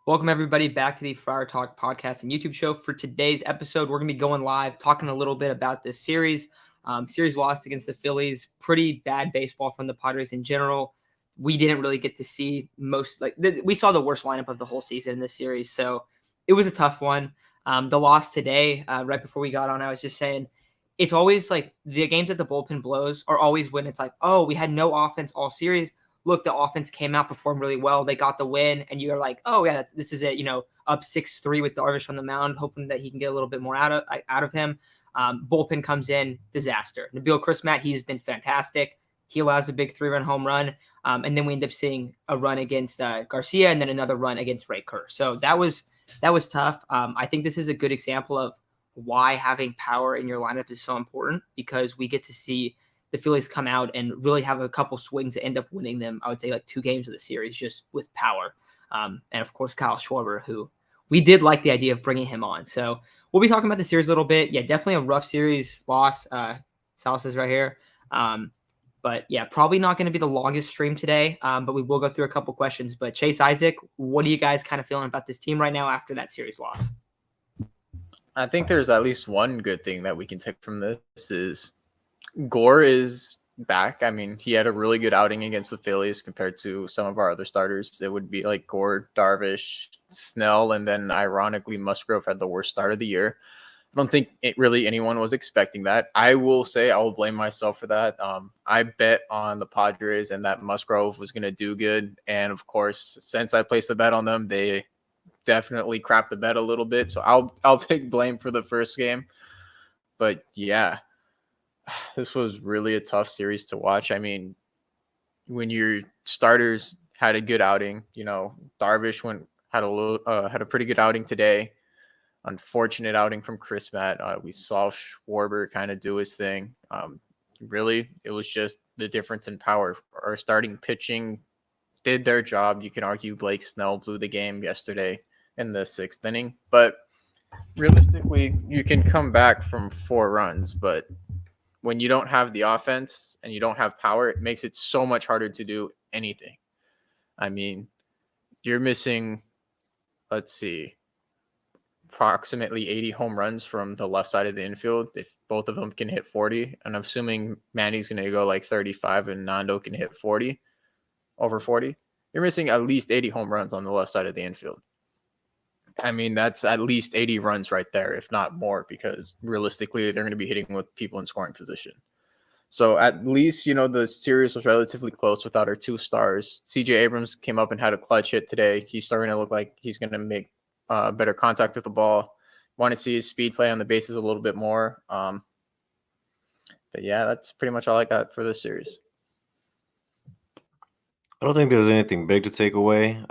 Welcome, everybody, back to the Friar Talk podcast and YouTube show. For today's episode, we're going to be going live, talking a little bit about this series. Series lost against the Phillies. Pretty bad baseball from the Padres in general. We didn't really get to see we saw the worst lineup of the whole season in this series, so it was a tough one. The loss today, right before we got on, I was just saying, it's always like the games that the bullpen blows are always when it's like, oh, we had no offense all series. Look, the offense came out, performed really well. They got the win, and you're like, oh yeah, this is it. Up 6-3 with Darvish on the mound, hoping that he can get a little bit more out of him. Bullpen comes in, disaster. Nabil Chrismat, he's been fantastic. He allows a big 3-run home run, and then we end up seeing a run against Garcia, and then another run against Ray Kerr. So that was tough. I think this is a good example of why having power in your lineup is so important, because we get to see the Phillies come out and really have a couple swings that end up winning them. I would say like 2 games of the series just with power. And of course, Kyle Schwarber, who we did like the idea of bringing him on. So we'll be talking about the series a little bit. Yeah, definitely a rough series loss. Sal says right here. But yeah, probably not going to be the longest stream today, but we will go through a couple questions. But Chase, Isaac, what are you guys kind of feeling about this team right now after that series loss? I think there's at least one good thing that we can take from this is Gore is back. I mean, he had a really good outing against the Phillies compared to some of our other starters. It would be like Gore, Darvish, Snell, and then ironically Musgrove had the worst start of the year. I don't think anyone was expecting that. I will say I will blame myself for that. I bet on the Padres and that Musgrove was going to do good. And of course, since I placed the bet on them, they definitely crapped the bet a little bit. So I'll take blame for the first game. But yeah, this was really a tough series to watch. I mean, when your starters had a good outing, Darvish had a pretty good outing today. Unfortunate outing from Chrismat. We saw Schwarber kind of do his thing. Really, it was just the difference in power. Our starting pitching did their job. You can argue Blake Snell blew the game yesterday in the 6th inning, but realistically, you can come back from 4 runs, but when you don't have the offense and you don't have power, it makes it so much harder to do anything. I mean, you're missing, let's see, approximately 80 home runs from the left side of the infield. If both of them can hit 40, and I'm assuming Manny's going to go like 35 and Nando can hit 40, over 40, you're missing at least 80 home runs on the left side of the infield. I mean, that's at least 80 runs right there, if not more, because realistically, they're going to be hitting with people in scoring position. So at least, the series was relatively close without our 2 stars. CJ Abrams came up and had a clutch hit today. He's starting to look like he's going to make better contact with the ball. Want to see his speed play on the bases a little bit more. But yeah, that's pretty much all I got for this series. I don't think there's anything big to take away.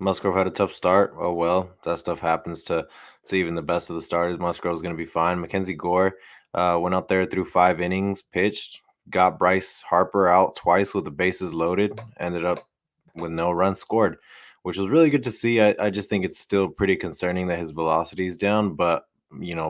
Musgrove had a tough start. Oh well, that stuff happens to even the best of the starters. Musgrove's going to be fine. Mackenzie Gore went out there through 5 innings, pitched, got Bryce Harper out twice with the bases loaded, ended up with no runs scored, which was really good to see. I just think it's still pretty concerning that his velocity is down, but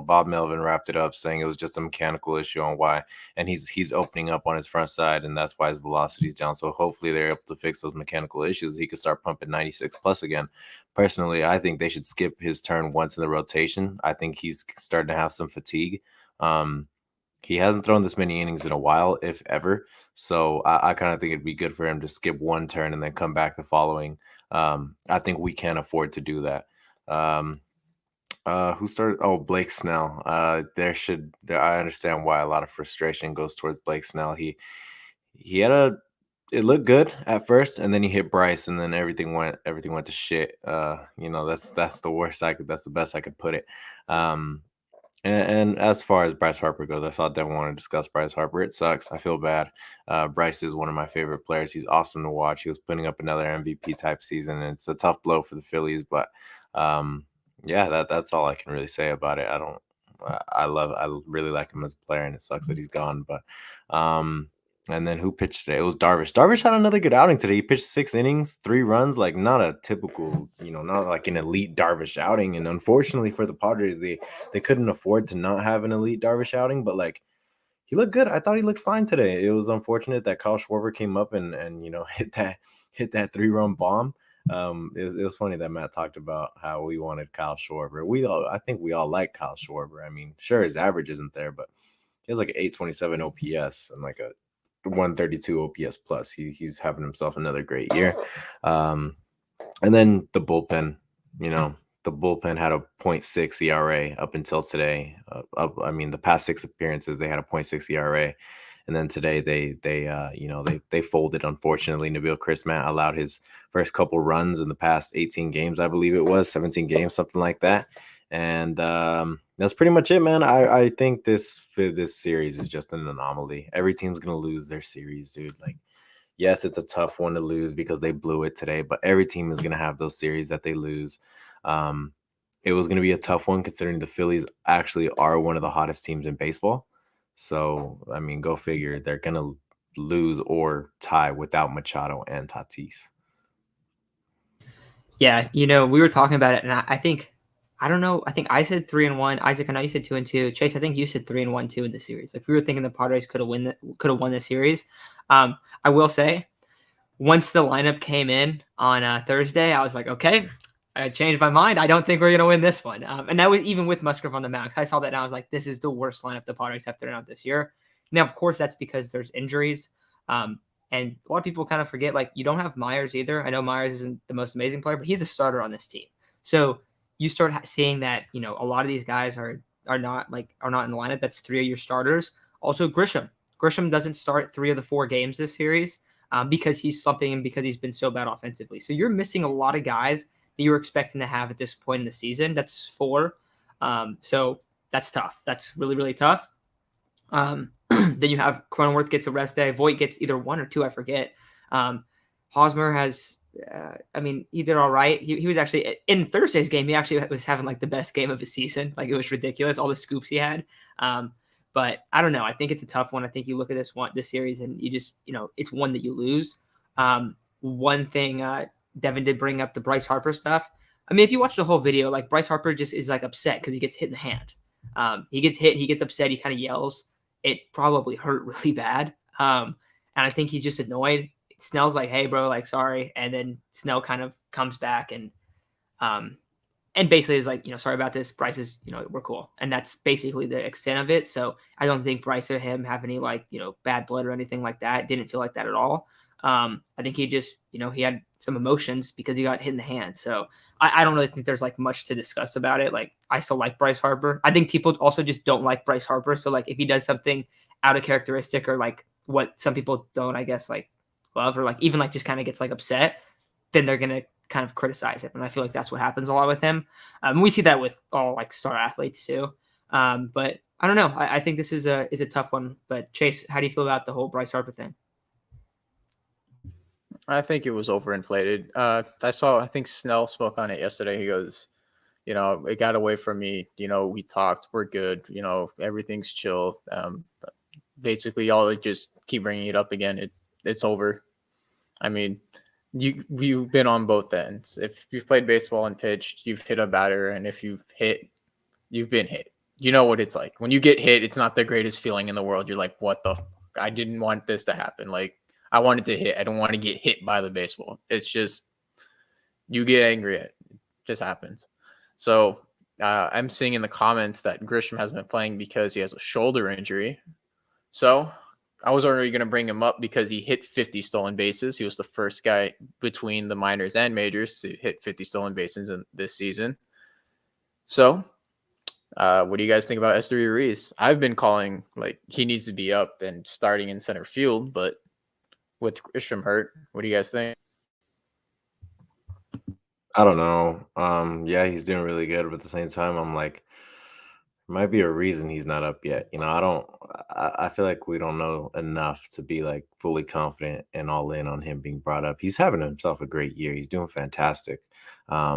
Bob Melvin wrapped it up saying it was just a mechanical issue on why, and he's opening up on his front side, and that's why his velocity is down. So hopefully they're able to fix those mechanical issues. He could start pumping 96 plus again. Personally, I think they should skip his turn once in the rotation. I think he's starting to have some fatigue. He hasn't thrown this many innings in a while, if ever. So I kind of think it'd be good for him to skip 1 turn and then come back the following. I think we can afford to do that. Who started? Oh, Blake Snell. I understand why a lot of frustration goes towards Blake Snell. He had it looked good at first, and then he hit Bryce, and then everything went to shit. That's the worst that's the best I could put it. And as far as Bryce Harper goes, I thought I want to discuss Bryce Harper. It sucks. I feel bad. Bryce is one of my favorite players. He's awesome to watch. He was putting up another MVP type season, and it's a tough blow for the Phillies, but yeah, that's all I can really say about it. I really like him as a player, and it sucks that he's gone. But and then who pitched today? It was Darvish. Darvish had another good outing today. He pitched 6 innings, 3 runs, like not a typical, not like an elite Darvish outing. And unfortunately for the Padres, they couldn't afford to not have an elite Darvish outing, but like he looked good. I thought he looked fine today. It was unfortunate that Kyle Schwarber came up and hit that 3-run bomb. It was funny that Matt talked about how we wanted Kyle Schwarber. I think we all like Kyle Schwarber. I mean, sure, his average isn't there, but he has like an 827 OPS and like a 132 OPS plus. He's having himself another great year. And then the bullpen, you know, the bullpen had a .6 ERA up until today. The past 6 appearances they had a .6 ERA, and then today they folded. Unfortunately, Nabil Chrismat allowed his first couple runs in the past 18 games, I believe it was 17 games, something like that. And that's pretty much it, man. I think this series is just an anomaly. Every team's gonna lose their series, dude. Like, yes, it's a tough one to lose because they blew it today, but every team is gonna have those series that they lose. It was gonna be a tough one considering the Phillies actually are one of the hottest teams in baseball. So I mean, go figure. They're gonna lose or tie without Machado and Tatis. Yeah, we were talking about it, and I think, I don't know. I think I said 3-1. Isaac, I know you said 2-2. Chase, I think you said 3-1 too in the series. Like, we were thinking the Padres could have won the series. I will say, once the lineup came in on Thursday, I was like, okay, I changed my mind. I don't think we're gonna win this one. And that was even with Musgrove on the mound. I saw that and I was like, this is the worst lineup the Padres have thrown out this year. Now, of course, that's because there's injuries. And a lot of people kind of forget, like, you don't have Myers either. I know Myers isn't the most amazing player, but he's a starter on this team. So you start seeing that, a lot of these guys are not in the lineup. That's 3 of your starters. Also, Grisham doesn't start 3 of the 4 games this series because he's slumping and because he's been so bad offensively. So you're missing a lot of guys that you're expecting to have at this point in the season. That's 4. So that's tough. That's really, really tough. Then you have Cronenworth gets a rest day. Voit gets either 1 or 2, I forget. Hosmer has, he did all right. He was actually, in Thursday's game, he actually was having like the best game of his season. Like, it was ridiculous, all the scoops he had. But I don't know. I think it's a tough one. I think you look at this series and you just, it's one that you lose. One thing, Devin did bring up the Bryce Harper stuff. I mean, if you watch the whole video, like, Bryce Harper just is like upset because he gets hit in the hand. He gets hit, he gets upset, he kind of yells. It probably hurt really bad. And I think he's just annoyed. Snell's like, hey, bro, like, sorry. And then Snell kind of comes back and basically is like, sorry about this. Bryce is, we're cool. And that's basically the extent of it. So I don't think Bryce or him have any, like, bad blood or anything like that. Didn't feel like that at all. I think he just, he had some emotions because he got hit in the hand. So I don't really think there's like much to discuss about it. Like, I still like Bryce Harper. I think people also just don't like Bryce Harper. So, like, if he does something out of characteristic or like what some people don't, I guess, like, love, or like even like just kind of gets like upset, then they're going to kind of criticize him. And I feel like that's what happens a lot with him. We see that with all like star athletes too. But I don't know. I think this is a tough one. But Chase, how do you feel about the whole Bryce Harper thing? I think it was overinflated. I think Snell spoke on it yesterday. He goes, it got away from me. We talked, we're good. Everything's chill. Basically, y'all just keep bringing it up again. It's over. I mean, you've been on both ends. If you've played baseball and pitched, you've hit a batter, and if you've hit, you've been hit. You know what it's like. When you get hit, it's not the greatest feeling in the world. You're like, what the? I didn't want this to happen. Like, I wanted to hit. I don't want to get hit by the baseball. It's just, you get angry at it. It just happens. So I'm seeing in the comments that Grisham has been playing because he has a shoulder injury. So I was already going to bring him up because he hit 50 stolen bases. He was the first guy between the minors and majors to hit 50 stolen bases in this season. So what do you guys think about Esteury Ruiz? I've been calling, like, he needs to be up and starting in center field, but with Grisham hurt, what do you guys think? I don't know. Yeah, he's doing really good, but at the same time, I'm like, there might be a reason he's not up yet. I feel like we don't know enough to be like fully confident and all in on him being brought up. He's having himself a great year. He's doing fantastic. But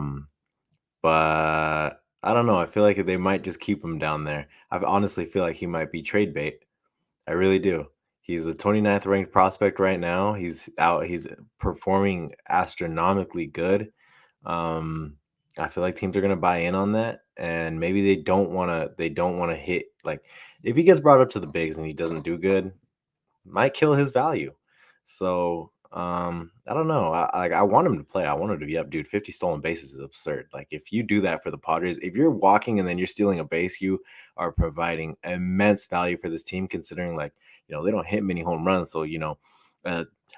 I don't know. I feel like they might just keep him down there. I honestly feel like he might be trade bait. I really do. He's the 29th ranked prospect right now. He's performing astronomically good. I feel like teams are gonna buy in on that, and maybe they don't wanna hit, like, if he gets brought up to the bigs and he doesn't do good, might kill his value. So I don't know. I want him to play. I want him to be up, dude. 50 stolen bases is absurd. Like if you do that for the Padres, if you're walking and then you're stealing a base, you are providing immense value for this team. Considering like they don't hit many home runs, so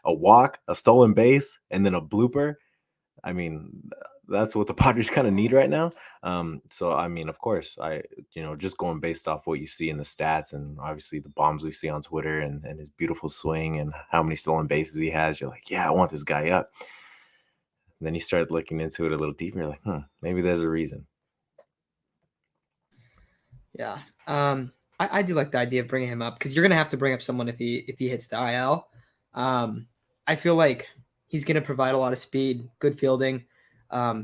a walk, a stolen base, and then a blooper. I mean, that's what the Padres kind of need right now. So I mean, of course, just going based off what you see in the stats and obviously the bombs we see on Twitter and his beautiful swing and how many stolen bases he has, you're like, yeah, I want this guy up. And then you start looking into it a little deeper, you're like, maybe there's a reason. Yeah. I do like the idea of bringing him up because you're gonna have to bring up someone if he hits the IL. I feel like he's gonna provide a lot of speed, good fielding.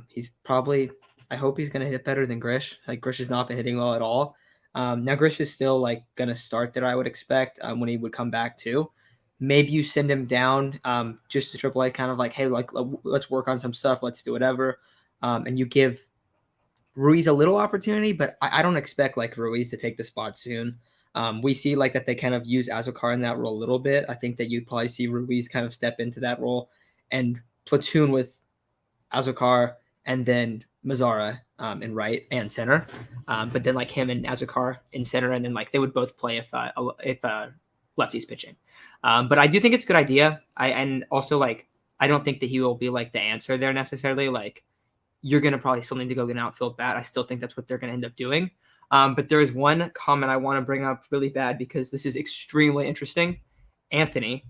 He's probably. I hope he's gonna hit better than Grish. Like Grish has not been hitting well at all. Now Grish is still like gonna start there. I would expect when he would come back too. Maybe you send him down just to AAA, kind of like, hey, like let's work on some stuff. Let's do whatever, and you give Ruiz a little opportunity, but I don't expect like Ruiz to take the spot soon. We see like that they kind of use Azocar in that role a little bit. I think that you'd probably see Ruiz kind of step into that role and platoon with Azocar and then Mazzara in right and center. But then like him and Azocar in center, and then like they would both play if lefty's pitching. But I do think it's a good idea. And also like I don't think that he will be like the answer there necessarily. Like you're going to probably still need to go get an outfield bat. I still think that's what they're going to end up doing. But there is one comment I want to bring up really bad because this is extremely interesting. Anthony,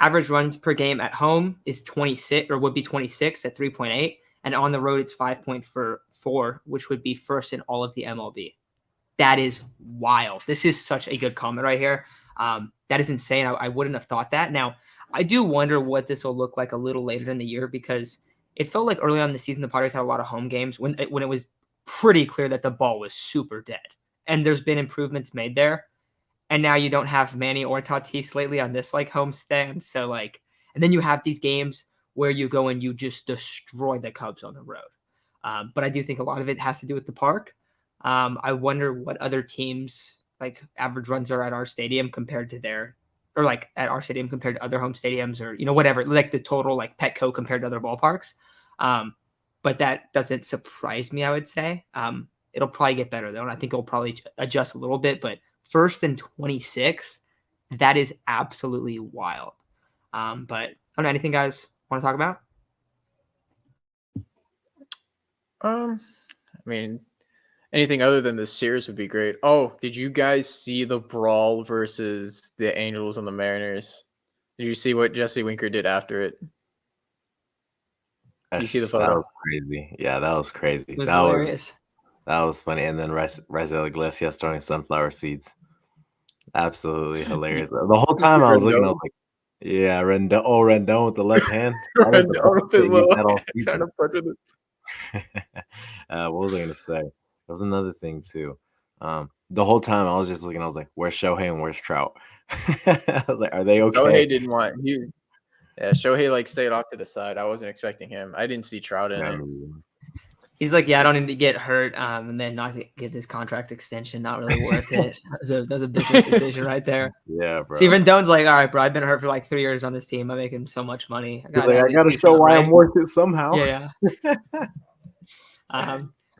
average runs per game at home is 26 or would be 26 at 3.8. And on the road, it's 5.4, which would be first in all of the MLB. That is wild. This is such a good comment right here. That is insane. I wouldn't have thought that. Now, I do wonder what this will look like a little later in the year because it felt like early on in the season, the Padres had a lot of home games when it was pretty clear that the ball was super dead. And there's been improvements made there. And now you don't have Manny or Tatis lately on this like home stand. So like, and then you have these games where you go and you just destroy the Cubs on the road. But I do think a lot of it has to do with the park. I wonder what other teams like average runs are at our stadium compared to their, or like at our stadium compared to other home stadiums or, whatever, like the total like Petco compared to other ballparks. But that doesn't surprise me, I would say. It'll probably get better though. And I think it'll probably adjust a little bit, but first and 26, that is absolutely wild. But I don't know, anything guys want to talk about? I mean, anything other than the series would be great. Oh, did you guys see the brawl versus the Angels and the Mariners? Did you see what Jesse Winker did after it? Did you see the photo? That was crazy. Yeah, that was crazy. It was hilarious. That was funny. And then Raisel Iglesias throwing sunflower seeds. Absolutely hilarious. The whole time I was looking, I was like, yeah, Rendon with the left hand. Rendon with his little hand trying to punch with it. What was I going to say? There was another thing too. The whole time I was just looking, I was like, where's Shohei and where's Trout? I was like, are they okay? Shohei didn't want you. Yeah, Shohei like stayed off to the side. I wasn't expecting him. I didn't see Trout in it. He's like, yeah, I don't need to get hurt and then not get this contract extension. Not really worth it. That was a business decision right there. Yeah, bro. Steven Doan's like, all right, bro, I've been hurt for like 3 years on this team. I'm making so much money. I got to show why I'm worth it somehow. Yeah.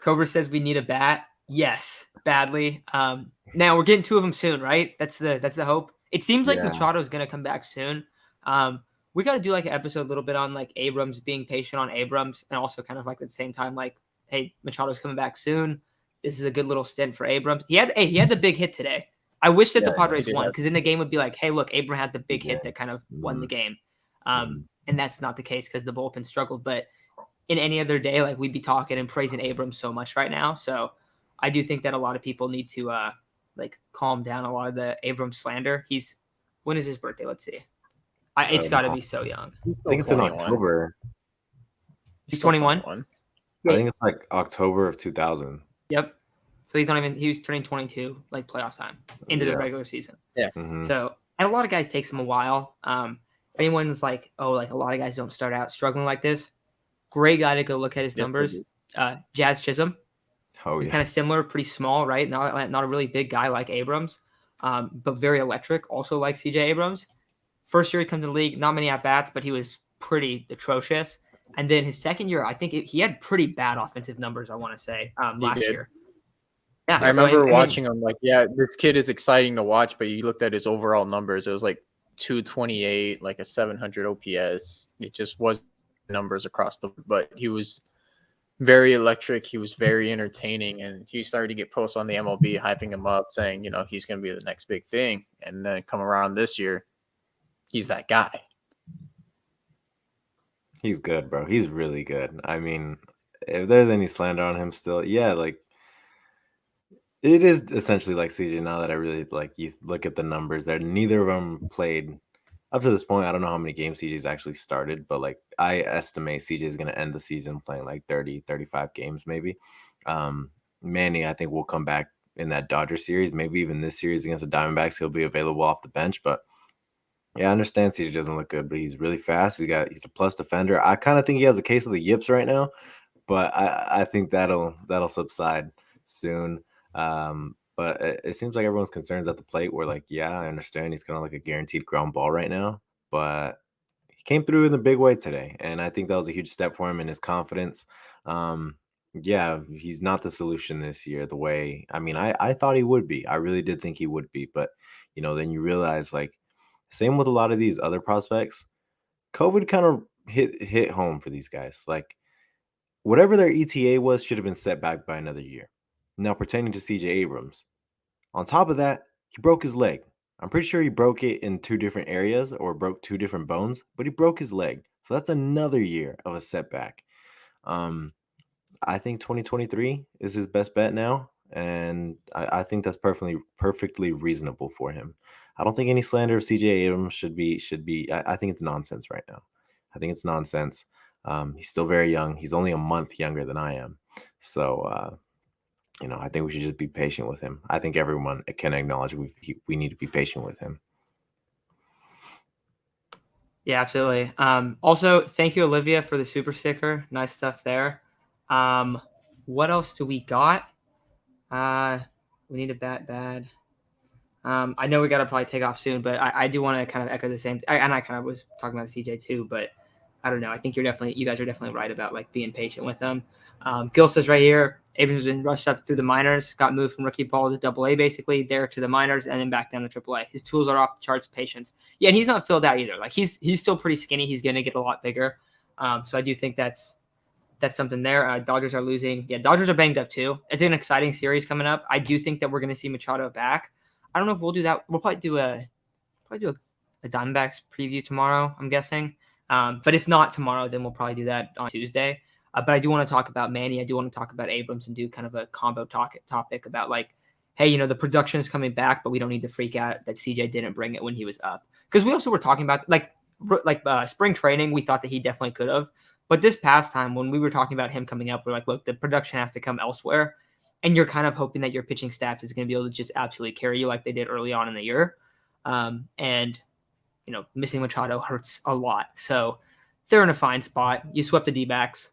Cobra says we need a bat. Yes, badly. Now we're getting 2 of them soon, right? That's the hope. It seems like Machado is gonna come back soon. We got to do like an episode a little bit on like Abrams, being patient on Abrams, and also kind of like at the same time, like, hey, Machado's coming back soon. This is a good little stint for Abrams. He had the big hit today. I wish that the Padres won because then the game would be like, hey, look, Abrams had the big hit that kind of won the game. And that's not the case because the bullpen struggled. But in any other day, like we'd be talking and praising Abrams so much right now. So I do think that a lot of people need to like calm down a lot of the Abrams slander. When is his birthday? Let's see. It's got to be so young. I think it's in October. He's 21? I think it's like October of 2000. Yep. So he was turning 22, like playoff time, into the regular season. Yeah. Mm-hmm. So, and a lot of guys takes him a while. If anyone's like, oh, like a lot of guys don't start out struggling like this, great guy to go look at his numbers. Jazz Chisholm. Oh, He's kind of similar, pretty small, right? Not a really big guy like Abrams, but very electric, also like CJ Abrams. First year he comes to the league, not many at-bats, but he was pretty atrocious. And then his second year, I think he had pretty bad offensive numbers, I want to say, He last did. year. Yeah, I so, remember I mean, watching him like, yeah, this kid is exciting to watch, but you looked at his overall numbers, it was like 228, like a 700 OPS. It just was numbers across the, but he was very electric. He was very entertaining, and he started to get posts on the MLB hyping him up, saying, you know, he's going to be the next big thing. And then come around this year, he's that guy. He's good, bro. He's really good. I mean, if there's any slander on him still, yeah, like it is essentially like CJ now that I really like you look at the numbers there. Neither of them played up to this point. I don't know how many games CJ's actually started, but like I estimate CJ is going to end the season playing like 30, 35 games maybe. Manny, I think will come back in that Dodger series, maybe even this series against the Diamondbacks. He'll be available off the bench, but yeah, I understand CJ doesn't look good, but he's really fast. He's a plus defender. I kind of think he has a case of the yips right now, but I think that'll subside soon. But it seems like everyone's concerns at the plate were like, yeah, I understand he's kind of like a guaranteed ground ball right now, but he came through in the big way today, and I think that was a huge step for him in his confidence. Yeah, he's not the solution this year. The way I thought he would be. I really did think he would be, but then you realize like. Same with a lot of these other prospects. COVID kind of hit home for these guys. Like whatever their ETA was should have been set back by another year. Now pertaining to CJ Abrams, on top of that, he broke his leg. I'm pretty sure he broke it in two different areas or broke two different bones, but he broke his leg. So that's another year of a setback. I think 2023 is his best bet now, and I think that's perfectly reasonable for him. I don't think any slander of CJ Abrams should be. I think it's nonsense right now. I think it's nonsense. He's still very young. He's only a month younger than I am, so I think we should just be patient with him. I think everyone can acknowledge we need to be patient with him. Yeah, absolutely. Also, thank you, Olivia, for the super sticker. Nice stuff there. What else do we got? We need a bat bad. I know we got to probably take off soon, but I do want to kind of echo the same. And I kind of was talking about CJ too, but I don't know. I think you guys are definitely right about like being patient with them. Gil says right here, Abrams has been rushed up through the minors, got moved from rookie ball to AA basically, there to the minors, and then back down to AAA. His tools are off the charts, patience. Yeah, and he's not filled out either. Like he's still pretty skinny. He's going to get a lot bigger. So I do think that's something there. Dodgers are losing. Yeah, Dodgers are banged up too. It's an exciting series coming up. I do think that we're going to see Machado back. I don't know if we'll do that. We'll probably do a Diamondbacks preview tomorrow, I'm guessing. But if not tomorrow, then we'll probably do that on Tuesday. But I do want to talk about Manny. I do want to talk about Abrams and do kind of a combo topic about like, hey, the production is coming back, but we don't need to freak out that CJ didn't bring it when he was up. Because we also were talking about like spring training, we thought that he definitely could have. But this past time, when we were talking about him coming up, we're like, look, the production has to come elsewhere. And you're kind of hoping that your pitching staff is going to be able to just absolutely carry you like they did early on in the year. And missing Machado hurts a lot. So they're in a fine spot. You swept the D-backs.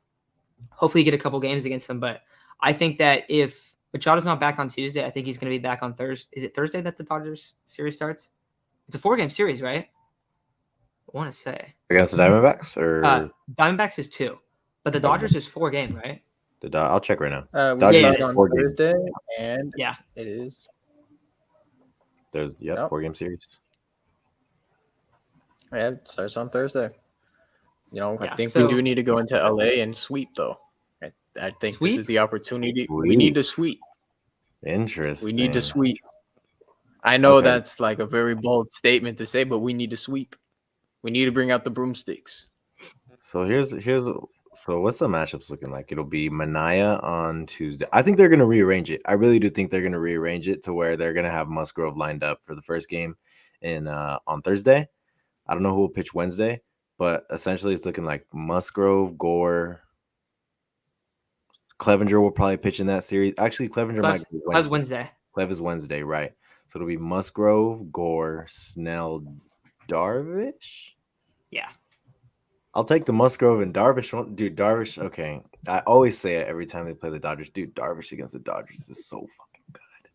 Hopefully you get a couple games against them. But I think that if Machado's not back on Tuesday, I think he's going to be back on Thursday. Is it Thursday that the Dodgers series starts? It's a 4-game series, right? I want to say. Against the Diamondbacks? Or Diamondbacks is 2. But the Dodgers is 4 game, right? I'll check right now. We yeah, start on 4 games. Thursday, and yeah, it is. There's 4-game series. Yeah, it starts on Thursday. I think so, we do need to go into LA and sweep, though. I think this is the opportunity. Sweep. We need to sweep. Interesting. We need to sweep. I know that's like a very bold statement to say, but we need to sweep. We need to bring out the broomsticks. So so what's the matchups looking like? It'll be Mania on Tuesday. I think they're going to rearrange it. I really do think they're going to rearrange it to where they're going to have Musgrove lined up for the first game on Thursday. I don't know who will pitch Wednesday, but essentially it's looking like Musgrove, Gore, Clevenger will probably pitch in that series. Actually, Clevenger might be Wednesday. Clev is Wednesday, right? So it'll be Musgrove, Gore, Snell, Darvish. Yeah. I'll take the Musgrove and Darvish. Dude, Darvish, okay. I always say it every time they play the Dodgers. Dude, Darvish against the Dodgers is so fucking good.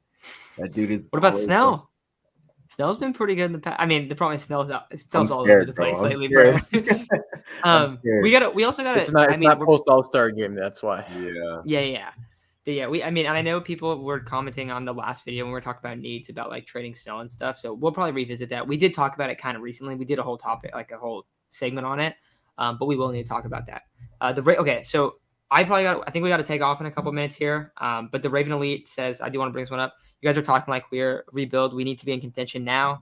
That dude is. What about Snell? Snell's been pretty good in the past. I mean, the problem is Snell's I'm all over the scared, bro. place I'm lately, scared. but I'm scared. we also gotta. It's not I mean, post All-Star game. That's why. Yeah. yeah. I mean, and I know people were commenting on the last video when we were talking about needs about like trading Snell and stuff. So we'll probably revisit that. We did talk about it kind of recently. We did a whole topic, like a whole segment on it. But we will need to talk about that. Okay, so I think we got to take off in a couple minutes here. But the Raven Elite says, I do want to bring this one up. You guys are talking like we're rebuild. We need to be in contention now.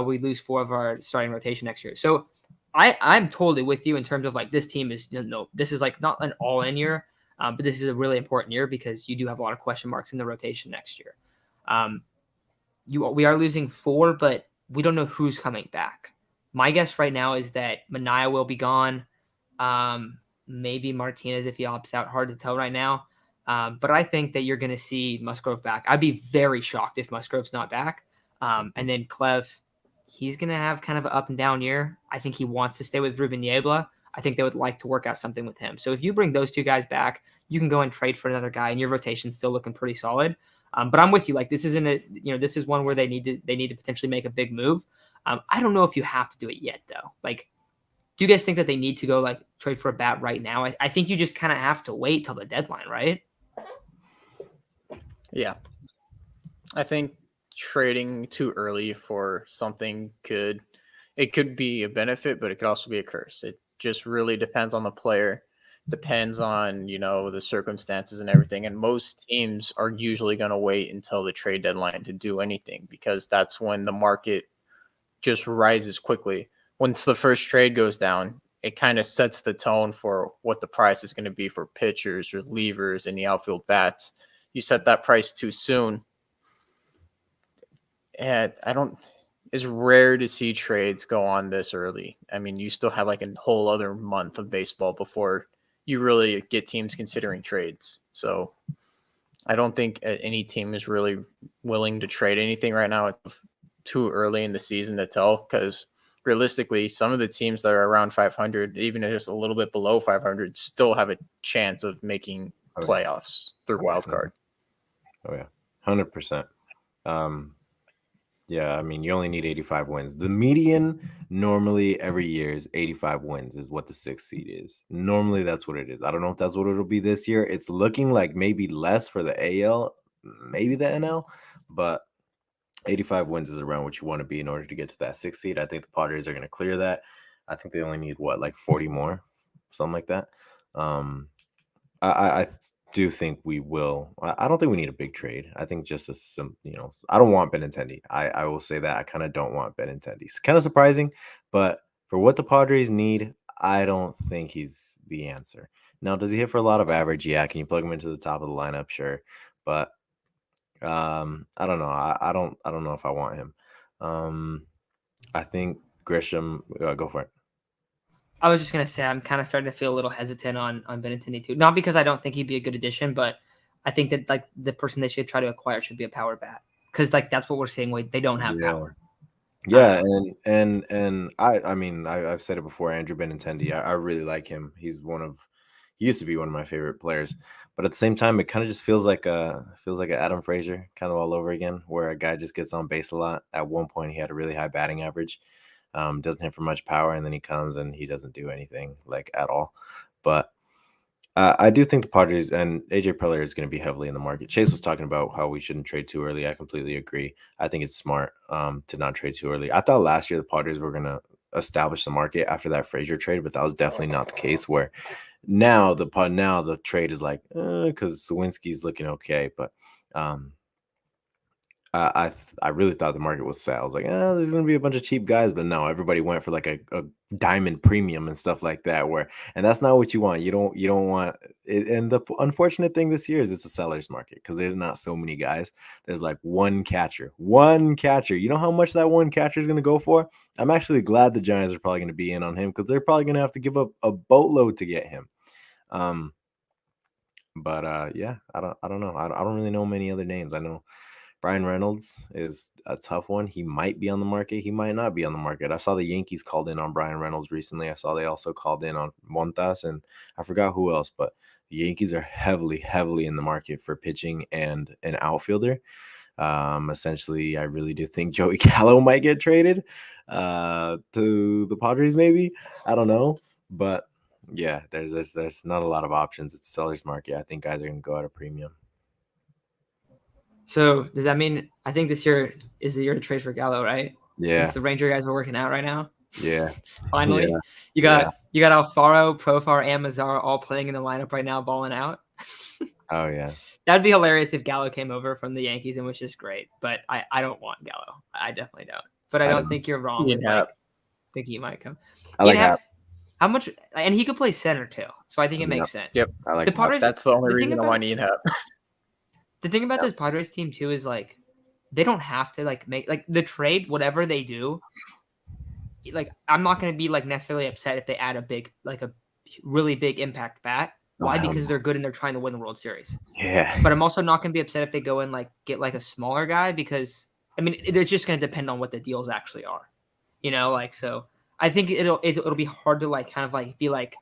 We lose 4 of our starting rotation next year. So I'm totally with you in terms of like this team is this is like not an all in year. But this is a really important year because you do have a lot of question marks in the rotation next year. We are losing 4, but we don't know who's coming back. My guess right now is that Mania will be gone. Maybe Martinez if he opts out. Hard to tell right now. But I think that you're going to see Musgrove back. I'd be very shocked if Musgrove's not back. And then Clev, he's going to have kind of an up and down year. I think he wants to stay with Ruben Niebla. I think they would like to work out something with him. So if you bring those 2 guys back, you can go and trade for another guy, and your rotation's still looking pretty solid. But I'm with you. Like this this is one where they need to potentially make a big move. I don't know if you have to do it yet though. Like, do you guys think that they need to go like trade for a bat right now? I think you just kind of have to wait till the deadline, right? Yeah, I think trading too early for something could be a benefit, but it could also be a curse. It just really depends on the player, depends on, the circumstances and everything. And most teams are usually going to wait until the trade deadline to do anything because that's when the market just rises quickly. Once the first trade goes down, it kind of sets the tone for what the price is going to be for pitchers, relievers, and the outfield bats. You set that price too soon, and it's rare to see trades go on this early. I mean, you still have like a whole other month of baseball before you really get teams considering trades. So I don't think any team is really willing to trade anything right now. It's too early in the season to tell because realistically, some of the teams that are around 500, even just a little bit below 500, still have a chance of making playoffs through wild card. Oh yeah, 100%. Yeah, I mean, you only need 85 wins. The median normally every year is 85 wins is what the 6th seed is. Normally that's what it is. I don't know if that's what it'll be this year. It's looking like maybe less for the AL, maybe the NL, but 85 wins is around what you want to be in order to get to that 6th seed. I think the Padres are going to clear that. I think they only need like 40 more, something like that. I do think we will. I don't think we need a big trade. I think just I don't want Benintendi. I will say that I kind of don't want Benintendi. It's kind of surprising, but for what the Padres need, I don't think he's the answer. Now, does he hit for a lot of average? Yeah. Can you plug him into the top of the lineup? Sure, but I don't know. I don't know if I want him. I think Grisham. Go for it. I was just gonna say I'm kind of starting to feel a little hesitant on Benintendi too. Not because I don't think he'd be a good addition, but I think that like the person they should try to acquire should be a power bat because like that's what we're seeing. They don't have power. Yeah, and I mean I've said it before. Andrew Benintendi, I really like him. He used to be one of my favorite players, but at the same time, it kind of just feels like an Adam Frazier kind of all over again, where a guy just gets on base a lot. At one point, he had a really high batting average. Doesn't hit for much power, and then he comes and he doesn't do anything like at all. But I do think the Padres and AJ Preller is going to be heavily in the market. Chase was talking about how we shouldn't trade too early. I completely agree. I think it's smart to not trade too early. I thought last year the Padres were going to establish the market after that Frazier trade, but that was definitely not the case. Where now the trade is like because Sawinski's looking okay, but I really thought the market was set. I was like, there's gonna be a bunch of cheap guys, but no, everybody went for like a diamond premium and stuff like that. And that's not what you want. You don't want it. And the unfortunate thing this year is it's a seller's market because there's not so many guys. There's like one catcher. You know how much that one catcher is gonna go for? I'm actually glad the Giants are probably gonna be in on him because they're probably gonna have to give up a boatload to get him. But yeah, I don't know. I don't really know many other names. I know Brian Reynolds is a tough one. He might be on the market. He might not be on the market. I saw the Yankees called in on Brian Reynolds recently. I saw they also called in on Montas, and I forgot who else, but the Yankees are heavily in the market for pitching and an outfielder. Essentially, I really do think Joey Gallo might get traded to the Padres, maybe. I don't know, but yeah, there's not a lot of options. It's a seller's market. I think guys are gonna go at a premium. So does that mean I think this year is the year to trade for Gallo, right? Yeah, Since the Ranger guys are working out right now. yeah, Finally, yeah, you got Alfaro, Profar, and Mazzara all playing in the lineup right now, balling out. oh yeah. That'd be hilarious if Gallo came over from the Yankees and was just great. But I don't want Gallo. I definitely don't. But I don't think you're wrong with like thinking he might come. I like Hap. How much? And he could play center too, so I think it makes sense. Yep. I like the Padres. That's the only the reason I want Ian Happ. The thing about this Padres team too is like they don't have to like make like the trade whatever they do. Like I'm not going to be like necessarily upset if they add a really big impact bat. Why? Because they're good and they're trying to win the World Series. Yeah. But I'm also not going to be upset if they go and like get like a smaller guy because I mean it's just going to depend on what the deals actually are. Like so I think it'll be hard to like kind of like be like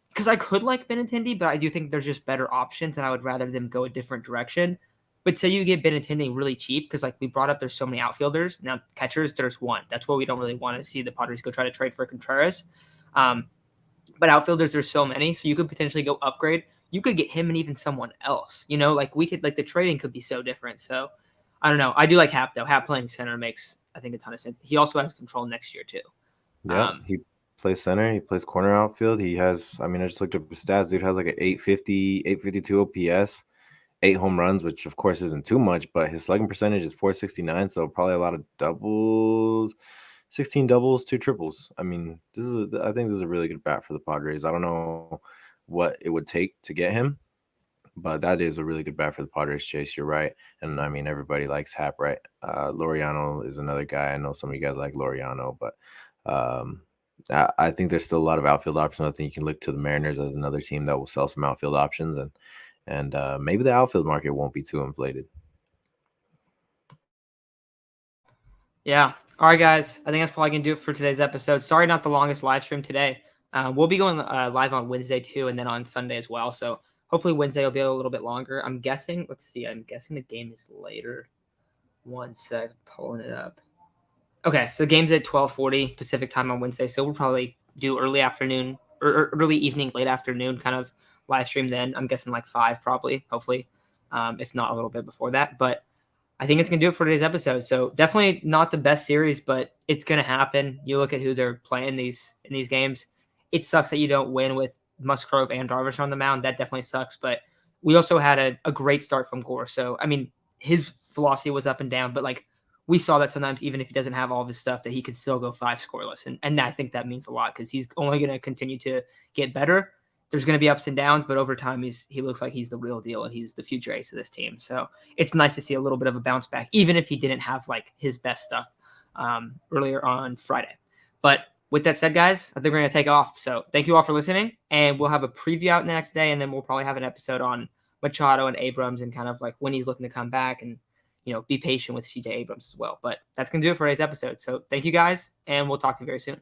because I could like Benintendi, but I do think there's just better options and I would rather them go a different direction. But say you get Benintendi really cheap because like we brought up there's so many outfielders. Now catchers, there's one. That's what we don't really want to see the Padres go try to trade for Contreras. But outfielders, there's so many. So you could potentially go upgrade. You could get him and even someone else. Like we could like the trading could be so different. So I don't know. I do like Hap though. Hap playing center makes I think a ton of sense. He also has control next year too. Yeah, he plays center. He plays corner outfield. He has, I mean, I just looked up his stats. Dude has like an 850, 852 OPS, 8 home runs, which of course isn't too much, but his slugging percentage is 469. So probably a lot of doubles, 16 doubles, 2 triples. I mean, I think this is a really good bat for the Padres. I don't know what it would take to get him, but that is a really good bat for the Padres, Chase. You're right. And I mean, everybody likes Hap, right? Laureano is another guy. I know some of you guys like Laureano, but I think there's still a lot of outfield options. I think you can look to the Mariners as another team that will sell some outfield options, and maybe the outfield market won't be too inflated. Yeah. All right, guys. I think that's probably going to do it for today's episode. Sorry, not the longest live stream today. We'll be going live on Wednesday too, and then on Sunday as well. So hopefully Wednesday will be a little bit longer. I'm guessing. Let's see. I'm guessing the game is later. One sec. Pulling it up. Okay, so the game's at 12:40 Pacific time on Wednesday, so we'll probably do early afternoon or early evening, late afternoon kind of live stream then. I'm guessing like 5 probably, hopefully, if not a little bit before that. But I think it's going to do it for today's episode. So definitely not the best series, but it's going to happen. You look at who they're playing in these games. It sucks that you don't win with Musgrove and Darvish on the mound. That definitely sucks, but we also had a great start from Gore. So, I mean, his velocity was up and down, but like, we saw that sometimes even if he doesn't have all of his stuff that he could still go 5 scoreless. And I think that means a lot because he's only going to continue to get better. There's going to be ups and downs, but over time he looks like he's the real deal and he's the future ace of this team. So it's nice to see a little bit of a bounce back, even if he didn't have like his best stuff earlier on Friday. But with that said, guys, I think we're going to take off. So thank you all for listening, and we'll have a preview out next day, and then we'll probably have an episode on Machado and Abrams and kind of like when he's looking to come back and be patient with CJ Abrams as well. But that's going to do it for today's episode. So thank you guys, and we'll talk to you very soon.